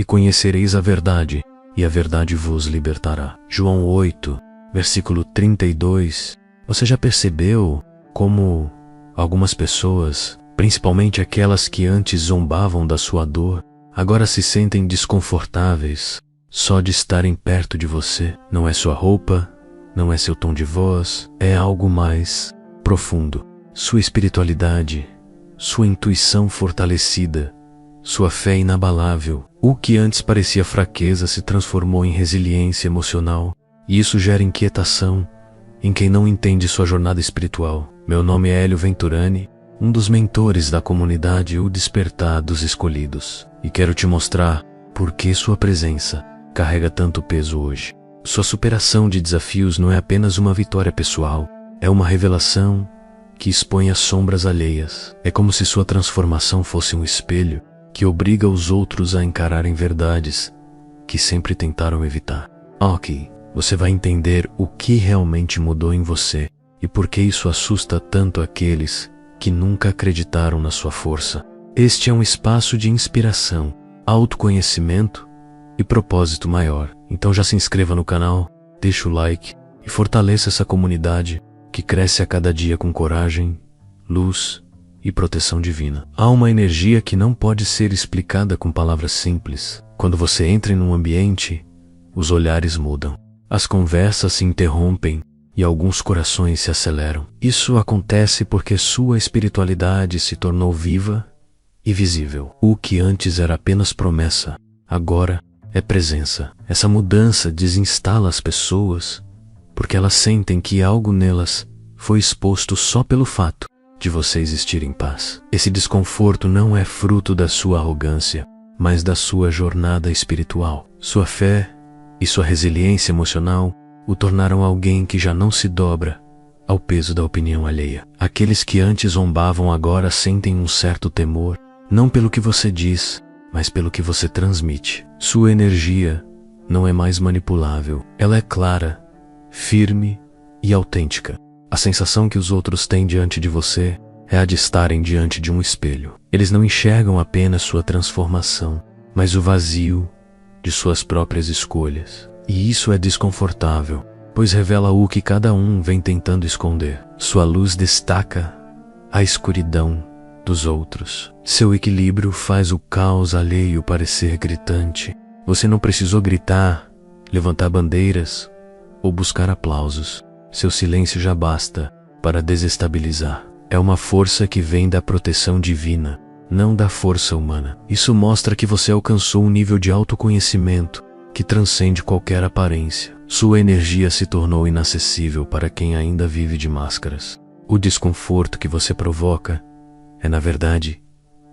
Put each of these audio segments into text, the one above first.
e conhecereis a verdade, e a verdade vos libertará. João 8, versículo 32. Você já percebeu como algumas pessoas, principalmente aquelas que antes zombavam da sua dor, agora se sentem desconfortáveis só de estarem perto de você? Não é sua roupa, não é seu tom de voz, é algo mais profundo. Sua espiritualidade, sua intuição fortalecida, sua fé inabalável. O que antes parecia fraqueza se transformou em resiliência emocional, e isso gera inquietação em quem não entende sua jornada espiritual. Meu nome é Hélio Venturani, um dos mentores da comunidade O Despertar dos Escolhidos, e quero te mostrar por que sua presença carrega tanto peso hoje. Sua superação de desafios não é apenas uma vitória pessoal, é uma revelação que expõe as sombras alheias. É como se sua transformação fosse um espelho que obriga os outros a encararem verdades que sempre tentaram evitar. Aqui, você vai entender o que realmente mudou em você e por que isso assusta tanto aqueles que nunca acreditaram na sua força. Este é um espaço de inspiração, autoconhecimento e propósito maior. Então já se inscreva no canal, deixa o like e fortaleça essa comunidade que cresce a cada dia com coragem, luz e proteção divina. Há uma energia que não pode ser explicada com palavras simples. Quando você entra em um ambiente, os olhares mudam, as conversas se interrompem e alguns corações se aceleram. Isso acontece porque sua espiritualidade se tornou viva e visível. O que antes era apenas promessa, agora é presença. Essa mudança desinstala as pessoas porque elas sentem que algo nelas foi exposto só pelo fato de você existir em paz. Esse desconforto não é fruto da sua arrogância, mas da sua jornada espiritual. Sua fé e sua resiliência emocional o tornaram alguém que já não se dobra ao peso da opinião alheia. Aqueles que antes zombavam agora sentem um certo temor, não pelo que você diz, mas pelo que você transmite. Sua energia não é mais manipulável, ela é clara, firme e autêntica. A sensação que os outros têm diante de você é a de estarem diante de um espelho. Eles não enxergam apenas sua transformação, mas o vazio de suas próprias escolhas. E isso é desconfortável, pois revela o que cada um vem tentando esconder. Sua luz destaca a escuridão dos outros. Seu equilíbrio faz o caos alheio parecer gritante. Você não precisou gritar, levantar bandeiras ou buscar aplausos. Seu silêncio já basta para desestabilizar. É uma força que vem da proteção divina, não da força humana. Isso mostra que você alcançou um nível de autoconhecimento que transcende qualquer aparência. Sua energia se tornou inacessível para quem ainda vive de máscaras. O desconforto que você provoca é, na verdade,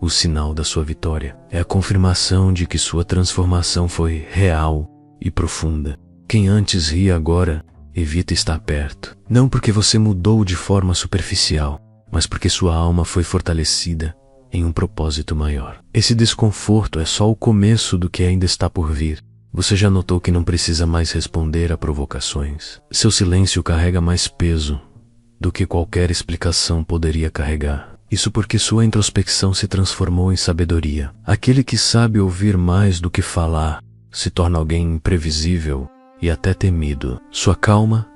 o sinal da sua vitória. É a confirmação de que sua transformação foi real e profunda. Quem antes ria agora evita estar perto. Não porque você mudou de forma superficial, mas porque sua alma foi fortalecida em um propósito maior. Esse desconforto é só o começo do que ainda está por vir. Você já notou que não precisa mais responder a provocações. Seu silêncio carrega mais peso do que qualquer explicação poderia carregar. Isso porque sua introspecção se transformou em sabedoria. Aquele que sabe ouvir mais do que falar se torna alguém imprevisível e até temido. Sua calma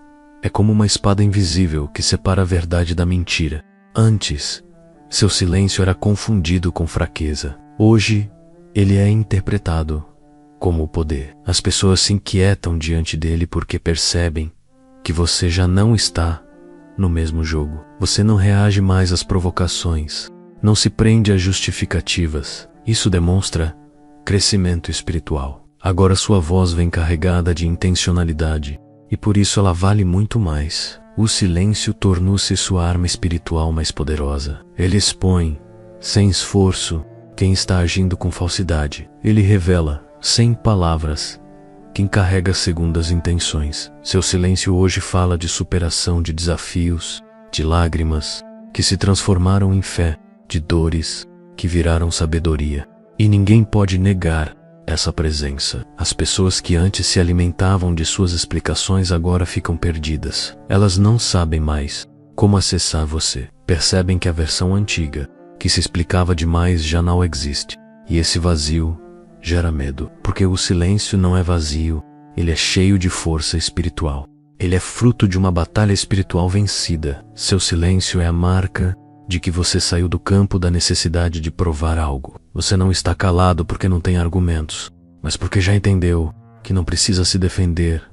é como uma espada invisível que separa a verdade da mentira. Antes, seu silêncio era confundido com fraqueza. Hoje, ele é interpretado como o poder. As pessoas se inquietam diante dele porque percebem que você já não está no mesmo jogo. Você não reage mais às provocações, não se prende a justificativas. Isso demonstra crescimento espiritual. Agora sua voz vem carregada de intencionalidade e por isso ela vale muito mais. O silêncio tornou-se sua arma espiritual mais poderosa. Ele expõe, sem esforço, quem está agindo com falsidade. Ele revela, sem palavras, quem carrega segundas intenções. Seu silêncio hoje fala de superação de desafios, de lágrimas que se transformaram em fé, de dores que viraram sabedoria. E ninguém pode negar essa presença. As pessoas que antes se alimentavam de suas explicações agora ficam perdidas. Elas não sabem mais como acessar você. Percebem que a versão antiga, que se explicava demais, já não existe. E esse vazio gera medo, porque o silêncio não é vazio, ele é cheio de força espiritual. Ele é fruto de uma batalha espiritual vencida. Seu silêncio é a marca de que você saiu do campo da necessidade de provar algo. Você não está calado porque não tem argumentos, mas porque já entendeu que não precisa se defender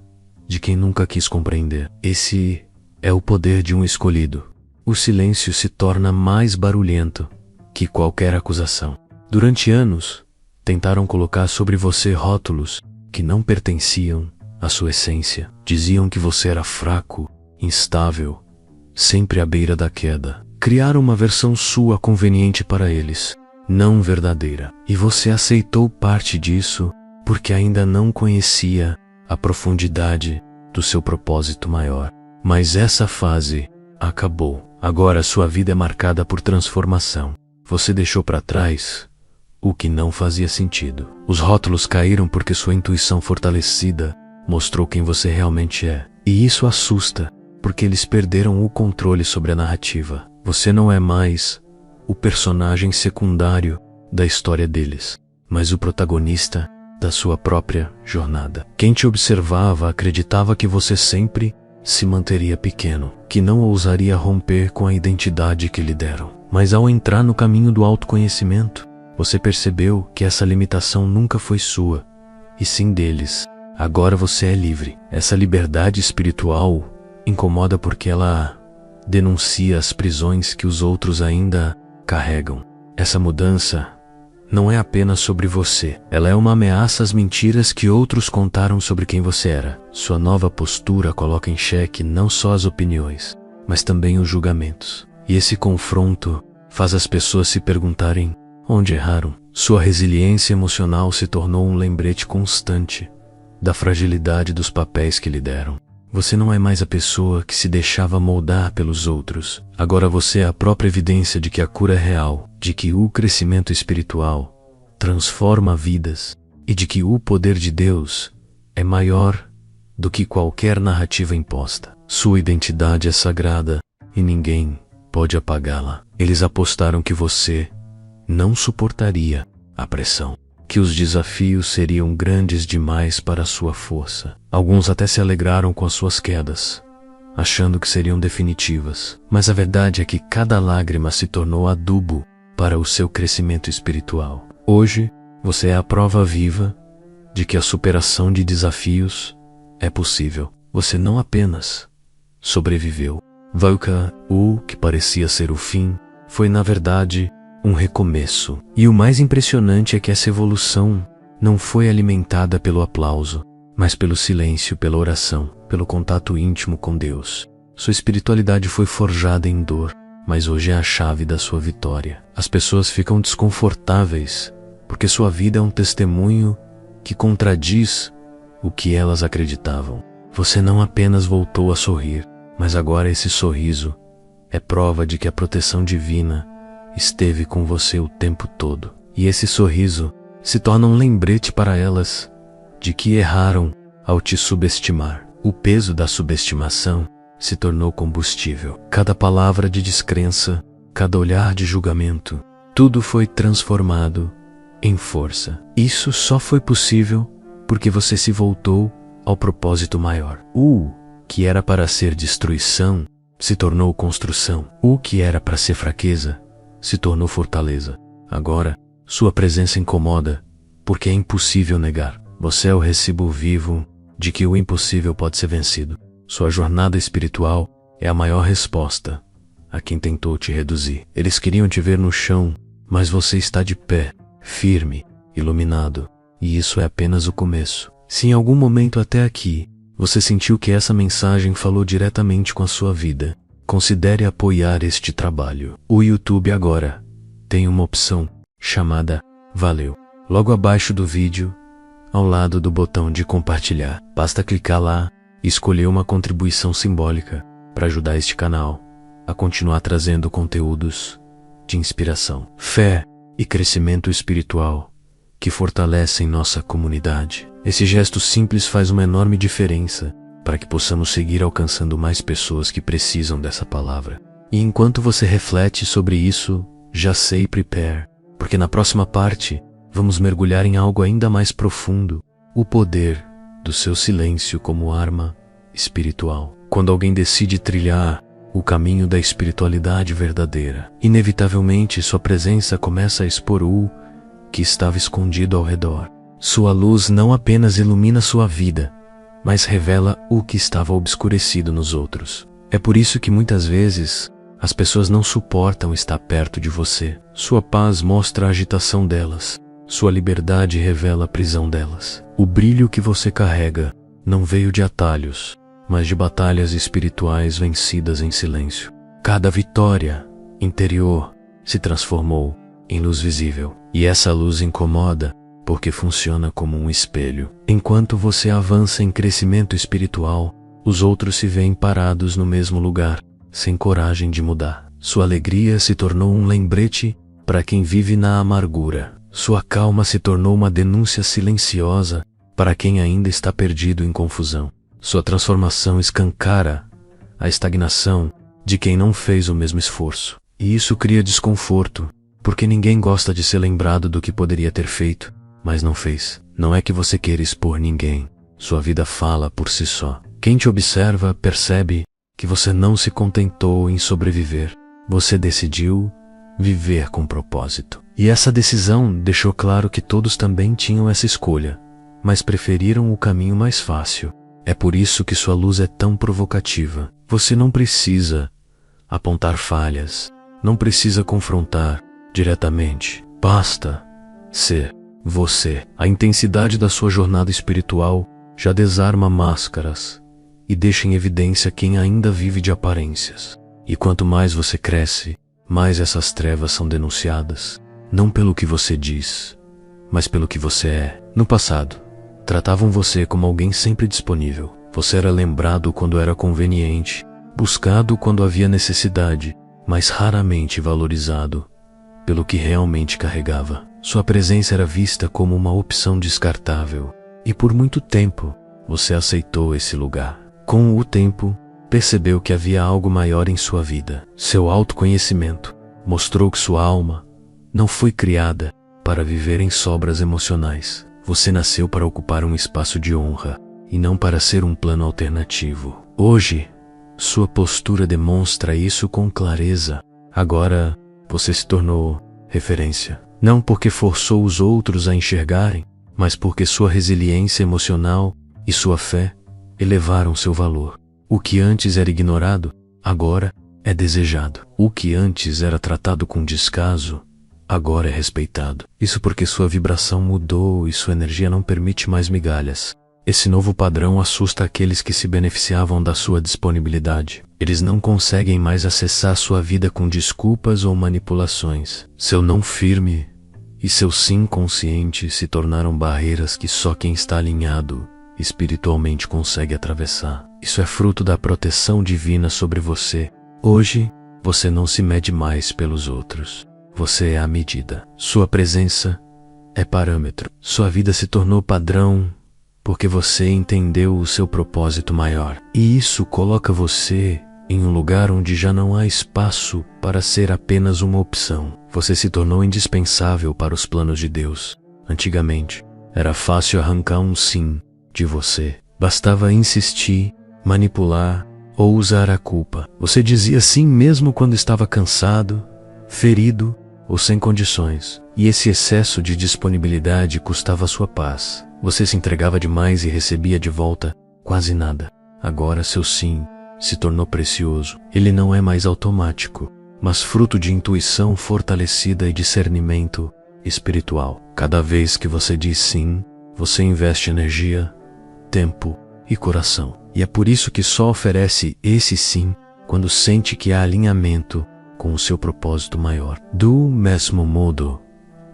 de quem nunca quis compreender. Esse é o poder de um escolhido. O silêncio se torna mais barulhento que qualquer acusação. Durante anos, tentaram colocar sobre você rótulos que não pertenciam à sua essência. Diziam que você era fraco, instável, sempre à beira da queda. Criaram uma versão sua conveniente para eles, não verdadeira. E você aceitou parte disso porque ainda não conhecia a profundidade do seu propósito maior. Mas essa fase acabou. Agora sua vida é marcada por transformação. Você deixou para trás o que não fazia sentido. Os rótulos caíram porque sua intuição fortalecida mostrou quem você realmente é. E isso assusta, porque eles perderam o controle sobre a narrativa. Você não é mais o personagem secundário da história deles, mas o protagonista da sua própria jornada. Quem te observava acreditava que você sempre se manteria pequeno, que não ousaria romper com a identidade que lhe deram. Mas ao entrar no caminho do autoconhecimento, você percebeu que essa limitação nunca foi sua, e sim deles. Agora você é livre. Essa liberdade espiritual incomoda porque ela denuncia as prisões que os outros ainda carregam. Essa mudança não é apenas sobre você. Ela é uma ameaça às mentiras que outros contaram sobre quem você era. Sua nova postura coloca em xeque não só as opiniões, mas também os julgamentos. E esse confronto faz as pessoas se perguntarem onde erraram. Sua resiliência emocional se tornou um lembrete constante da fragilidade dos papéis que lhe deram. Você não é mais a pessoa que se deixava moldar pelos outros. Agora você é a própria evidência de que a cura é real, de que o crescimento espiritual transforma vidas e de que o poder de Deus é maior do que qualquer narrativa imposta. Sua identidade é sagrada e ninguém pode apagá-la. Eles apostaram que você não suportaria a pressão, que os desafios seriam grandes demais para a sua força. Alguns até se alegraram com as suas quedas, achando que seriam definitivas. Mas a verdade é que cada lágrima se tornou adubo para o seu crescimento espiritual. Hoje, você é a prova viva de que a superação de desafios é possível. Você não apenas sobreviveu. Valka, o que parecia ser o fim, foi na verdade um recomeço. E o mais impressionante é que essa evolução não foi alimentada pelo aplauso, mas pelo silêncio, pela oração, pelo contato íntimo com Deus. Sua espiritualidade foi forjada em dor, mas hoje é a chave da sua vitória. As pessoas ficam desconfortáveis porque sua vida é um testemunho que contradiz o que elas acreditavam. Você não apenas voltou a sorrir, mas agora esse sorriso é prova de que a proteção divina esteve com você o tempo todo. E esse sorriso se torna um lembrete para elas de que erraram ao te subestimar. O peso da subestimação se tornou combustível. Cada palavra de descrença, cada olhar de julgamento, tudo foi transformado em força. Isso só foi possível porque você se voltou ao propósito maior. O que era para ser destruição se tornou construção. O que era para ser fraqueza se tornou fortaleza. Agora, sua presença incomoda, porque é impossível negar. Você é o recibo vivo de que o impossível pode ser vencido. Sua jornada espiritual é a maior resposta a quem tentou te reduzir. Eles queriam te ver no chão, mas você está de pé, firme, iluminado. E isso é apenas o começo. Se em algum momento até aqui você sentiu que essa mensagem falou diretamente com a sua vida, considere apoiar este trabalho. O YouTube agora tem uma opção chamada Valeu. Logo abaixo do vídeo, ao lado do botão de compartilhar. Basta clicar lá e escolher uma contribuição simbólica para ajudar este canal a continuar trazendo conteúdos de inspiração, fé e crescimento espiritual que fortalecem nossa comunidade. Esse gesto simples faz uma enorme diferença para que possamos seguir alcançando mais pessoas que precisam dessa palavra. E enquanto você reflete sobre isso, já sei, prepare, porque na próxima parte vamos mergulhar em algo ainda mais profundo: o poder do seu silêncio como arma espiritual. Quando alguém decide trilhar o caminho da espiritualidade verdadeira, inevitavelmente sua presença começa a expor o que estava escondido ao redor. Sua luz não apenas ilumina sua vida, mas revela o que estava obscurecido nos outros. É por isso que muitas vezes as pessoas não suportam estar perto de você. Sua paz mostra a agitação delas. Sua liberdade revela a prisão delas. O brilho que você carrega não veio de atalhos, mas de batalhas espirituais vencidas em silêncio. Cada vitória interior se transformou em luz visível. E essa luz incomoda porque funciona como um espelho. Enquanto você avança em crescimento espiritual, os outros se veem parados no mesmo lugar, sem coragem de mudar. Sua alegria se tornou um lembrete para quem vive na amargura. Sua calma se tornou uma denúncia silenciosa para quem ainda está perdido em confusão. Sua transformação escancara a estagnação de quem não fez o mesmo esforço. E isso cria desconforto, porque ninguém gosta de ser lembrado do que poderia ter feito, mas não fez. Não é que você queira expor ninguém. Sua vida fala por si só. Quem te observa percebe que você não se contentou em sobreviver. Você decidiu viver com propósito. E essa decisão deixou claro que todos também tinham essa escolha, mas preferiram o caminho mais fácil. É por isso que sua luz é tão provocativa. Você não precisa apontar falhas, não precisa confrontar diretamente. Basta ser você. A intensidade da sua jornada espiritual já desarma máscaras e deixa em evidência quem ainda vive de aparências. E quanto mais você cresce, mais essas trevas são denunciadas, não pelo que você diz, mas pelo que você é. No passado, tratavam você como alguém sempre disponível. Você era lembrado quando era conveniente, buscado quando havia necessidade, mas raramente valorizado pelo que realmente carregava. Sua presença era vista como uma opção descartável, e por muito tempo você aceitou esse lugar. Com o tempo, percebeu que havia algo maior em sua vida. Seu autoconhecimento mostrou que sua alma não foi criada para viver em sobras emocionais. Você nasceu para ocupar um espaço de honra e não para ser um plano alternativo. Hoje, sua postura demonstra isso com clareza. Agora, você se tornou referência. Não porque forçou os outros a enxergarem, mas porque sua resiliência emocional e sua fé elevaram seu valor. O que antes era ignorado, agora é desejado. O que antes era tratado com descaso, agora é respeitado. Isso porque sua vibração mudou e sua energia não permite mais migalhas. Esse novo padrão assusta aqueles que se beneficiavam da sua disponibilidade. Eles não conseguem mais acessar sua vida com desculpas ou manipulações. Seu não firme e seu sim consciente se tornaram barreiras que só quem está alinhado espiritualmente consegue atravessar. Isso é fruto da proteção divina sobre você. Hoje, você não se mede mais pelos outros. Você é a medida. Sua presença é parâmetro. Sua vida se tornou padrão porque você entendeu o seu propósito maior. E isso coloca você em um lugar onde já não há espaço para ser apenas uma opção. Você se tornou indispensável para os planos de Deus. Antigamente, era fácil arrancar um sim de você. Bastava insistir, manipular ou usar a culpa. Você dizia sim mesmo quando estava cansado, ferido ou sem condições. E esse excesso de disponibilidade custava sua paz. Você se entregava demais e recebia de volta quase nada. Agora seu sim se tornou precioso. Ele não é mais automático, mas fruto de intuição fortalecida e discernimento espiritual. Cada vez que você diz sim, você investe energia, tempo e coração. E é por isso que só oferece esse sim quando sente que há alinhamento com o seu propósito maior. Do mesmo modo,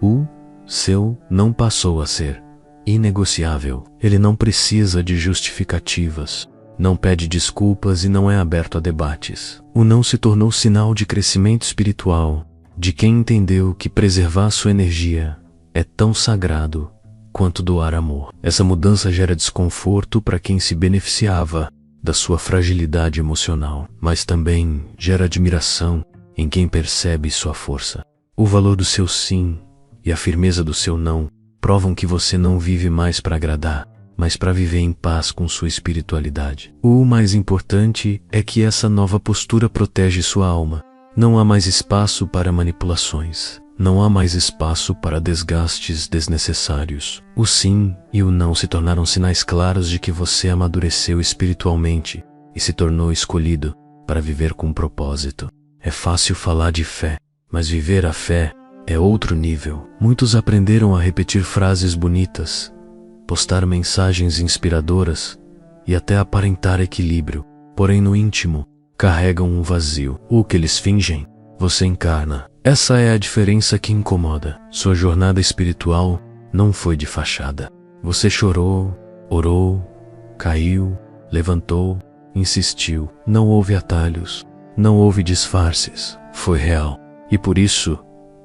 o seu não passou a ser inegociável. Ele não precisa de justificativas, não pede desculpas e não é aberto a debates. O não se tornou sinal de crescimento espiritual, de quem entendeu que preservar sua energia é tão sagrado quanto doar amor. Essa mudança gera desconforto para quem se beneficiava da sua fragilidade emocional, mas também gera admiração em quem percebe sua força. O valor do seu sim e a firmeza do seu não provam que você não vive mais para agradar, mas para viver em paz com sua espiritualidade. O mais importante é que essa nova postura protege sua alma. Não há mais espaço para manipulações. Não há mais espaço para desgastes desnecessários. O sim e o não se tornaram sinais claros de que você amadureceu espiritualmente e se tornou escolhido para viver com propósito. É fácil falar de fé, mas viver a fé é outro nível. Muitos aprenderam a repetir frases bonitas, postar mensagens inspiradoras e até aparentar equilíbrio, porém no íntimo carregam um vazio. O que eles fingem, você encarna. Essa é a diferença que incomoda. Sua jornada espiritual não foi de fachada. Você chorou, orou, caiu, levantou, insistiu. Não houve atalhos, não houve disfarces. Foi real. E por isso,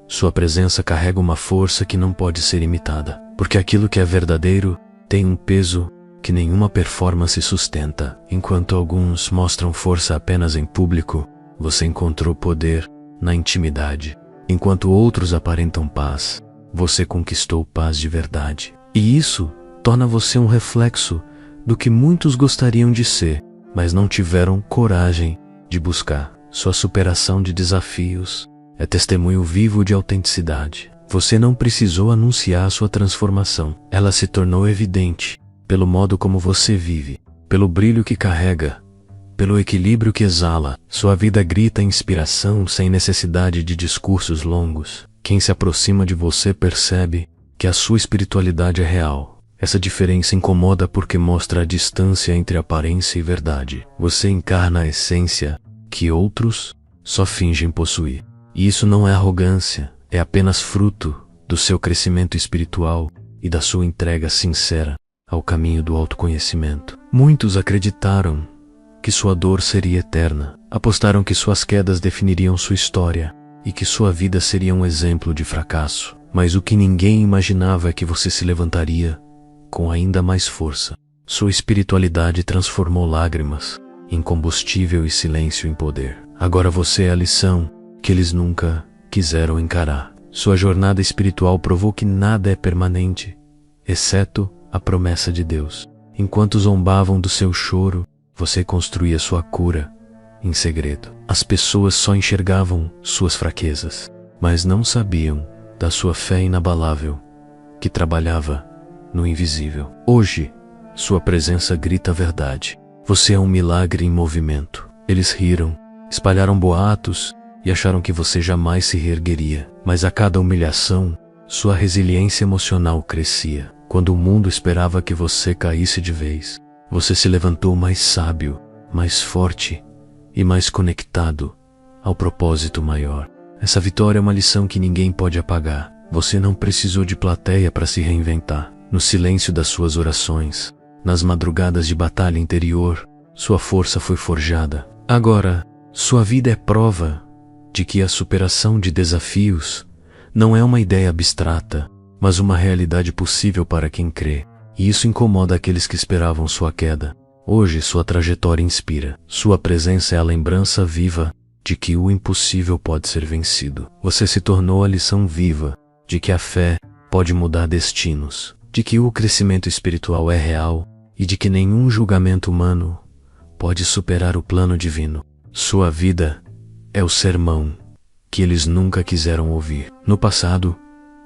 sua presença carrega uma força que não pode ser imitada. Porque aquilo que é verdadeiro tem um peso que nenhuma performance sustenta. Enquanto alguns mostram força apenas em público, você encontrou poder na intimidade. Enquanto outros aparentam paz, você conquistou paz de verdade. E isso torna você um reflexo do que muitos gostariam de ser, mas não tiveram coragem de buscar. Sua superação de desafios é testemunho vivo de autenticidade. Você não precisou anunciar sua transformação. Ela se tornou evidente pelo modo como você vive, pelo brilho que carrega, pelo equilíbrio que exala. Sua vida grita inspiração sem necessidade de discursos longos. Quem se aproxima de você percebe que a sua espiritualidade é real. Essa diferença incomoda porque mostra a distância entre aparência e verdade. Você encarna a essência que outros só fingem possuir. E isso não é arrogância, é apenas fruto do seu crescimento espiritual e da sua entrega sincera ao caminho do autoconhecimento. Muitos acreditaram que sua dor seria eterna, apostaram que suas quedas definiriam sua história e que sua vida seria um exemplo de fracasso. Mas o que ninguém imaginava é que você se levantaria com ainda mais força. Sua espiritualidade transformou lágrimas em combustível e silêncio em poder. Agora você é a lição que eles nunca quiseram encarar. Sua jornada espiritual provou que nada é permanente, exceto a promessa de Deus. Enquanto zombavam do seu choro, você construía sua cura em segredo. As pessoas só enxergavam suas fraquezas, mas não sabiam da sua fé inabalável, que trabalhava no invisível. Hoje, sua presença grita a verdade. Você é um milagre em movimento. Eles riram, espalharam boatos e acharam que você jamais se reergueria. Mas a cada humilhação, sua resiliência emocional crescia. Quando o mundo esperava que você caísse de vez, você se levantou mais sábio, mais forte e mais conectado ao propósito maior. Essa vitória é uma lição que ninguém pode apagar. Você não precisou de plateia para se reinventar. No silêncio das suas orações, nas madrugadas de batalha interior, sua força foi forjada. Agora, sua vida é prova de que a superação de desafios não é uma ideia abstrata, mas uma realidade possível para quem crê. E isso incomoda aqueles que esperavam sua queda. Hoje sua trajetória inspira. Sua presença é a lembrança viva de que o impossível pode ser vencido. Você se tornou a lição viva de que a fé pode mudar destinos, de que o crescimento espiritual é real e de que nenhum julgamento humano pode superar o plano divino. Sua vida é o sermão que eles nunca quiseram ouvir. No passado,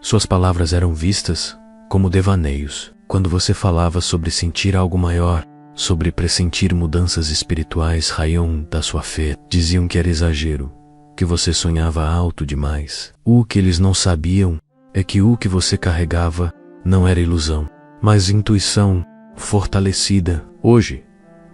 suas palavras eram vistas como devaneios. Quando você falava sobre sentir algo maior, sobre pressentir mudanças espirituais, raiam da sua fé, diziam que era exagero, que você sonhava alto demais. O que eles não sabiam é que o que você carregava não era ilusão, mas intuição fortalecida. Hoje,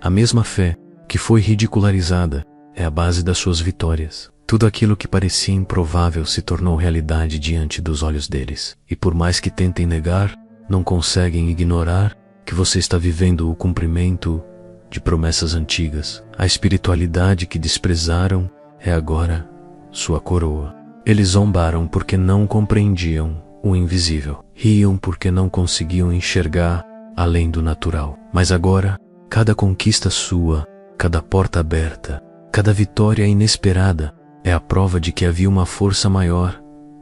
a mesma fé que foi ridicularizada é a base das suas vitórias. Tudo aquilo que parecia improvável se tornou realidade diante dos olhos deles. E por mais que tentem negar, não conseguem ignorar que você está vivendo o cumprimento de promessas antigas. A espiritualidade que desprezaram é agora sua coroa. Eles zombaram porque não compreendiam o invisível. Riam porque não conseguiam enxergar além do natural. Mas agora, cada conquista sua, cada porta aberta, cada vitória inesperada é a prova de que havia uma força maior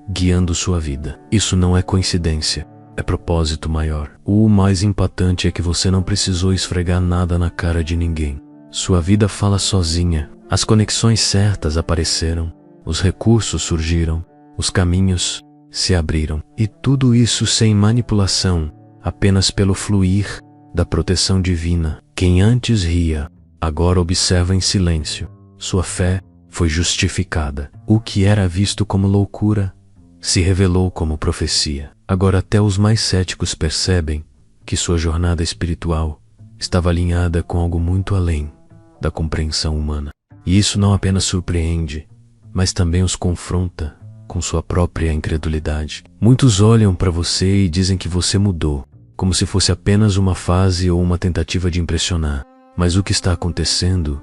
guiando sua vida. Isso não é coincidência, é propósito maior. O mais impactante é que você não precisou esfregar nada na cara de ninguém. Sua vida fala sozinha. As conexões certas apareceram, os recursos surgiram, os caminhos se abriram. E tudo isso sem manipulação, apenas pelo fluir da proteção divina. Quem antes ria, agora observa em silêncio. Sua fé foi justificada. O que era visto como loucura se revelou como profecia. Agora até os mais céticos percebem que sua jornada espiritual estava alinhada com algo muito além da compreensão humana. E isso não apenas surpreende, mas também os confronta com sua própria incredulidade. Muitos olham para você e dizem que você mudou, como se fosse apenas uma fase ou uma tentativa de impressionar. Mas o que está acontecendo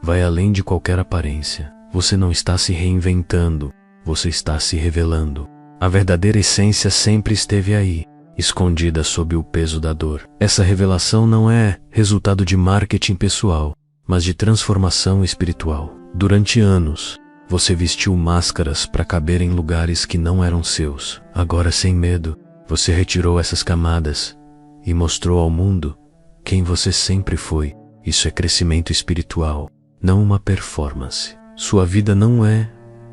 vai além de qualquer aparência. Você não está se reinventando, você está se revelando. A verdadeira essência sempre esteve aí, escondida sob o peso da dor. Essa revelação não é resultado de marketing pessoal, mas de transformação espiritual. Durante anos, você vestiu máscaras para caber em lugares que não eram seus. Agora, sem medo, você retirou essas camadas e mostrou ao mundo quem você sempre foi. Isso é crescimento espiritual, não uma performance. Sua vida não é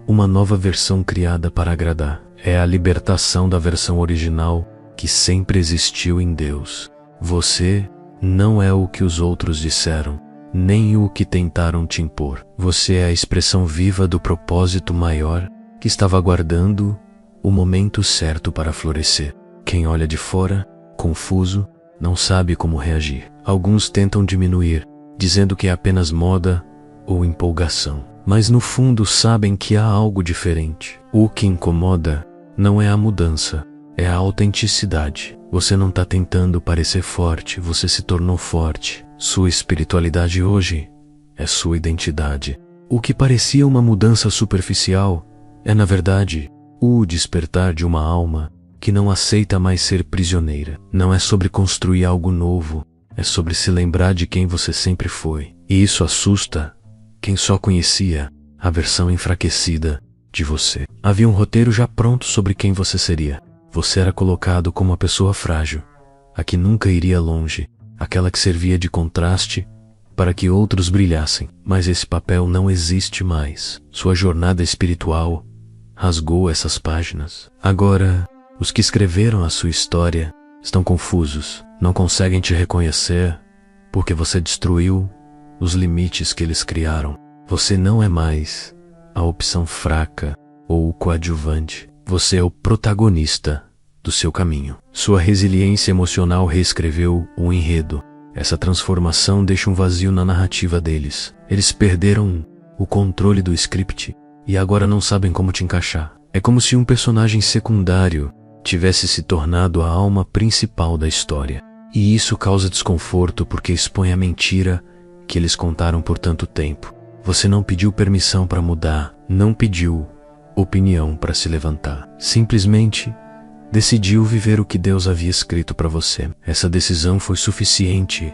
uma nova versão criada para agradar. É a libertação da versão original que sempre existiu em Deus. Você não é o que os outros disseram, nem o que tentaram te impor. Você é a expressão viva do propósito maior que estava aguardando o momento certo para florescer. Quem olha de fora, confuso, não sabe como reagir. Alguns tentam diminuir, dizendo que é apenas moda ou empolgação. Mas no fundo sabem que há algo diferente. O que incomoda não é a mudança, é a autenticidade. Você não está tentando parecer forte, você se tornou forte. Sua espiritualidade hoje é sua identidade. O que parecia uma mudança superficial é, na verdade, o despertar de uma alma que não aceita mais ser prisioneira. Não é sobre construir algo novo, é sobre se lembrar de quem você sempre foi. E isso assusta quem só conhecia a versão enfraquecida de você. Havia um roteiro já pronto sobre quem você seria. Você era colocado como uma pessoa frágil, a que nunca iria longe, aquela que servia de contraste para que outros brilhassem. Mas esse papel não existe mais. Sua jornada espiritual rasgou essas páginas. Agora, os que escreveram a sua história estão confusos, não conseguem te reconhecer porque você destruiu os limites que eles criaram. Você não é mais a opção fraca ou o coadjuvante. Você é o protagonista do seu caminho. Sua resiliência emocional reescreveu o enredo. Essa transformação deixa um vazio na narrativa deles. Eles perderam o controle do script e agora não sabem como te encaixar. É como se um personagem secundário tivesse se tornado a alma principal da história. E isso causa desconforto porque expõe a mentira que eles contaram por tanto tempo. Você não pediu permissão para mudar, não pediu opinião para se levantar. Simplesmente decidiu viver o que Deus havia escrito para você. Essa decisão foi suficiente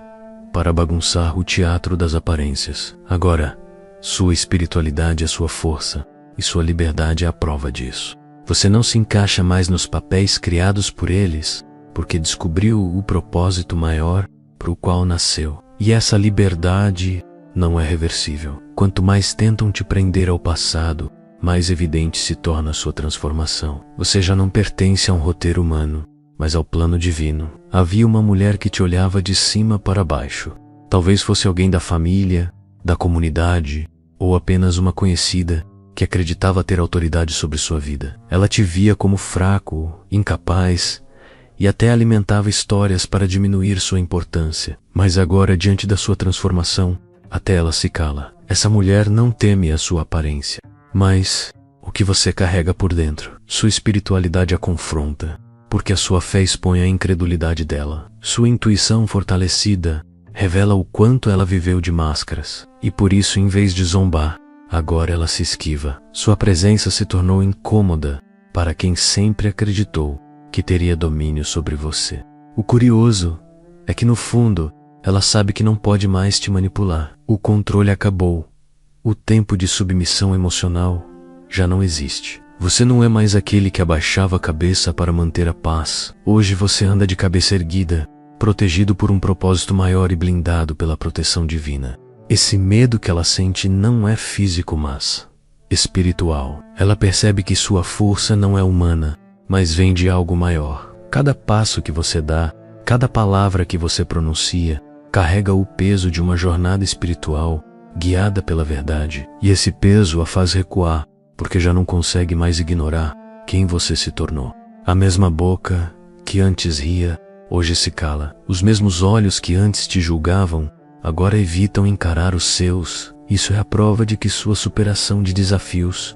para bagunçar o teatro das aparências. Agora, sua espiritualidade é sua força e sua liberdade é a prova disso. Você não se encaixa mais nos papéis criados por eles, porque descobriu o propósito maior para o qual nasceu. E essa liberdade não é reversível. Quanto mais tentam te prender ao passado, mais evidente se torna a sua transformação. Você já não pertence a um roteiro humano, mas ao plano divino. Havia uma mulher que te olhava de cima para baixo. Talvez fosse alguém da família, da comunidade, ou apenas uma conhecida que acreditava ter autoridade sobre sua vida. Ela te via como fraco, incapaz, e até alimentava histórias para diminuir sua importância. Mas agora, diante da sua transformação, até ela se cala. Essa mulher não teme a sua aparência, mas o que você carrega por dentro. Sua espiritualidade a confronta, porque a sua fé expõe a incredulidade dela. Sua intuição fortalecida revela o quanto ela viveu de máscaras, e por isso, em vez de zombar, agora ela se esquiva. Sua presença se tornou incômoda para quem sempre acreditou que teria domínio sobre você. O curioso é que, no fundo, ela sabe que não pode mais te manipular. O controle acabou. O tempo de submissão emocional já não existe. Você não é mais aquele que abaixava a cabeça para manter a paz. Hoje você anda de cabeça erguida, protegido por um propósito maior e blindado pela proteção divina. Esse medo que ela sente não é físico, mas espiritual. Ela percebe que sua força não é humana, mas vem de algo maior. Cada passo que você dá, cada palavra que você pronuncia, carrega o peso de uma jornada espiritual guiada pela verdade. E esse peso a faz recuar, porque já não consegue mais ignorar quem você se tornou. A mesma boca que antes ria, hoje se cala. Os mesmos olhos que antes te julgavam, agora evitam encarar os seus. Isso é a prova de que sua superação de desafios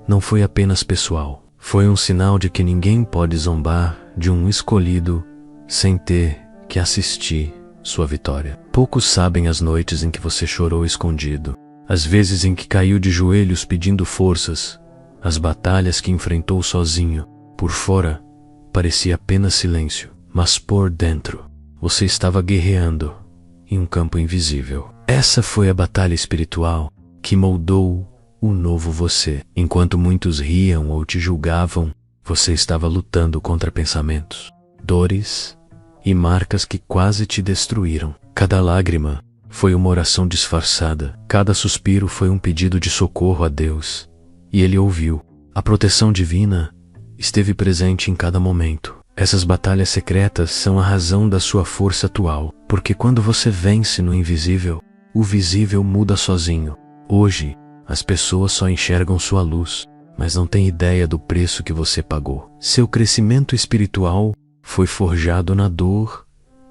não foi apenas pessoal. Foi um sinal de que ninguém pode zombar de um escolhido sem ter que assistir sua vitória. Poucos sabem as noites em que você chorou escondido, as vezes em que caiu de joelhos pedindo forças, as batalhas que enfrentou sozinho. Por fora, parecia apenas silêncio, mas por dentro, você estava guerreando em um campo invisível. Essa foi a batalha espiritual que moldou o novo você. Enquanto muitos riam ou te julgavam, você estava lutando contra pensamentos, dores e marcas que quase te destruíram. Cada lágrima foi uma oração disfarçada, cada suspiro foi um pedido de socorro a Deus, e Ele ouviu. A proteção divina esteve presente em cada momento. Essas batalhas secretas são a razão da sua força atual, porque quando você vence no invisível, o visível muda sozinho. Hoje, as pessoas só enxergam sua luz, mas não têm ideia do preço que você pagou. Seu crescimento espiritual foi forjado na dor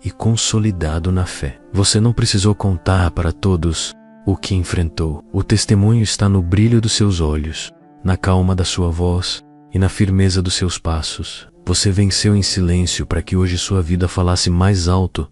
e consolidado na fé. Você não precisou contar para todos o que enfrentou. O testemunho está no brilho dos seus olhos, na calma da sua voz e na firmeza dos seus passos. Você venceu em silêncio para que hoje sua vida falasse mais alto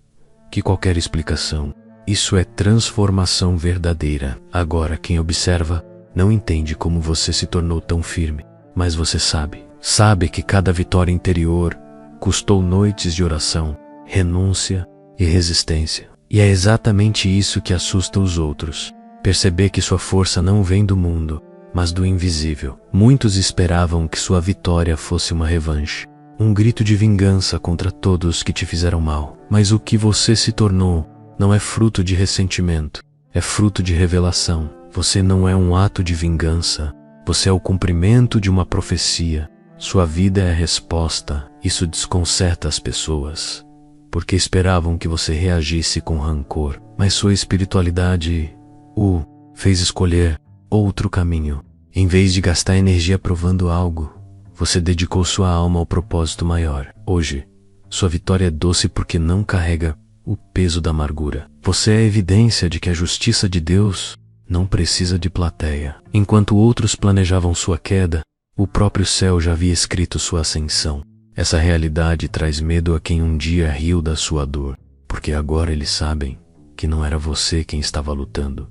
que qualquer explicação. Isso é transformação verdadeira. Agora, quem observa não entende como você se tornou tão firme, mas você sabe que cada vitória interior custou noites de oração, renúncia e resistência. E é exatamente isso que assusta os outros. Perceber que sua força não vem do mundo, mas do invisível. Muitos esperavam que sua vitória fosse uma revanche, um grito de vingança contra todos que te fizeram mal. Mas o que você se tornou não é fruto de ressentimento, é fruto de revelação. Você não é um ato de vingança, você é o cumprimento de uma profecia. Sua vida é a resposta. Isso desconcerta as pessoas, porque esperavam que você reagisse com rancor. Mas sua espiritualidade o fez escolher outro caminho. Em vez de gastar energia provando algo, você dedicou sua alma ao propósito maior. Hoje, sua vitória é doce porque não carrega o peso da amargura. Você é a evidência de que a justiça de Deus não precisa de plateia. Enquanto outros planejavam sua queda, o próprio céu já havia escrito sua ascensão. Essa realidade traz medo a quem um dia riu da sua dor, porque agora eles sabem que não era você quem estava lutando,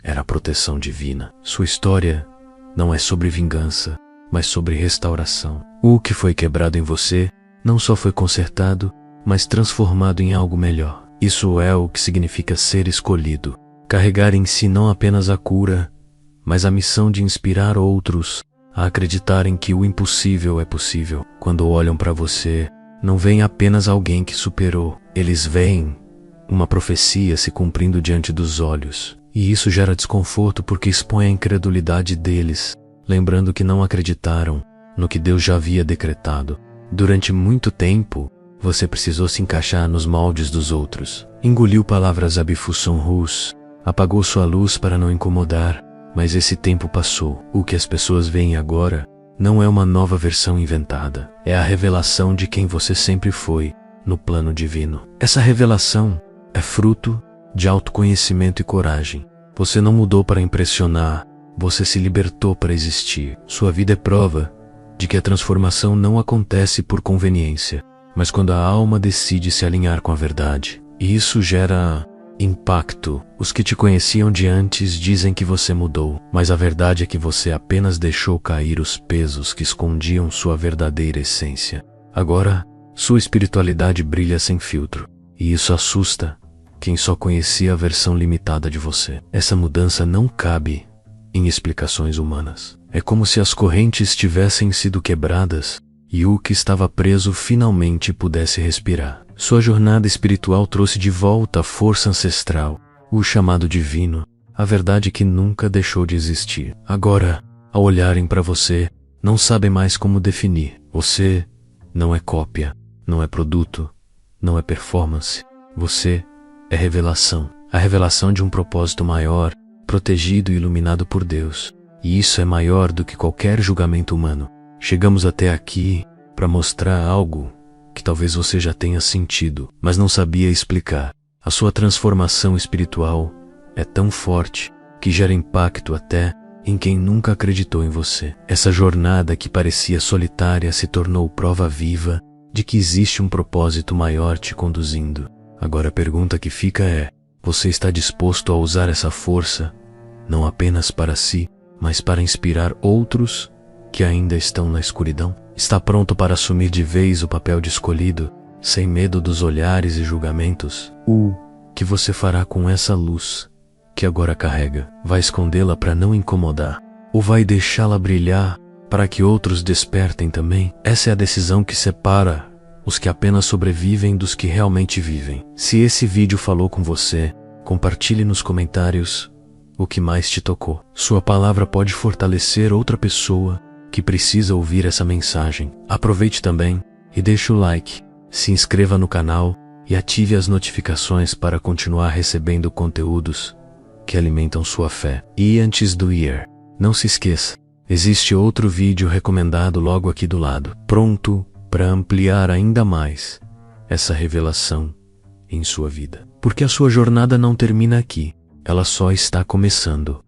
era a proteção divina. Sua história não é sobre vingança, mas sobre restauração. O que foi quebrado em você não só foi consertado, mas transformado em algo melhor. Isso é o que significa ser escolhido. Carregar em si não apenas a cura, mas a missão de inspirar outros a acreditarem que o impossível é possível. Quando olham para você, não veem apenas alguém que superou. Eles veem uma profecia se cumprindo diante dos olhos. E isso gera desconforto porque expõe a incredulidade deles, lembrando que não acreditaram no que Deus já havia decretado. Durante muito tempo, você precisou se encaixar nos moldes dos outros. Engoliu palavras abifusson-rus, apagou sua luz para não incomodar, mas esse tempo passou. O que as pessoas veem agora não é uma nova versão inventada, é a revelação de quem você sempre foi no plano divino. Essa revelação é fruto de autoconhecimento e coragem. Você não mudou para impressionar, você se libertou para existir. Sua vida é prova de que a transformação não acontece por conveniência, mas quando a alma decide se alinhar com a verdade. E isso gera impacto. Os que te conheciam de antes dizem que você mudou, mas a verdade é que você apenas deixou cair os pesos que escondiam sua verdadeira essência. Agora, sua espiritualidade brilha sem filtro, e isso assusta quem só conhecia a versão limitada de você. Essa mudança não cabe em explicações humanas. É como se as correntes tivessem sido quebradas e o que estava preso finalmente pudesse respirar. Sua jornada espiritual trouxe de volta a força ancestral, o chamado divino, a verdade que nunca deixou de existir. Agora, ao olharem para você, não sabem mais como definir. Você não é cópia, não é produto, não é performance. Você é revelação. A revelação de um propósito maior, protegido e iluminado por Deus. E isso é maior do que qualquer julgamento humano. Chegamos até aqui para mostrar algo que talvez você já tenha sentido, mas não sabia explicar. A sua transformação espiritual é tão forte que gera impacto até em quem nunca acreditou em você. Essa jornada que parecia solitária se tornou prova viva de que existe um propósito maior te conduzindo. Agora a pergunta que fica é: você está disposto a usar essa força, não apenas para si, mas para inspirar outros que ainda estão na escuridão? Está pronto para assumir de vez o papel de escolhido, sem medo dos olhares e julgamentos? O que você fará com essa luz que agora carrega? Vai escondê-la para não incomodar? Ou vai deixá-la brilhar para que outros despertem também? Essa é a decisão que separa os que apenas sobrevivem dos que realmente vivem. Se esse vídeo falou com você, compartilhe nos comentários o que mais te tocou. Sua palavra pode fortalecer outra pessoa que precisa ouvir essa mensagem. Aproveite também e deixe o like, se inscreva no canal e ative as notificações para continuar recebendo conteúdos que alimentam sua fé. E antes do ir, não se esqueça, existe outro vídeo recomendado logo aqui do lado, pronto para ampliar ainda mais essa revelação em sua vida. Porque a sua jornada não termina aqui, ela só está começando.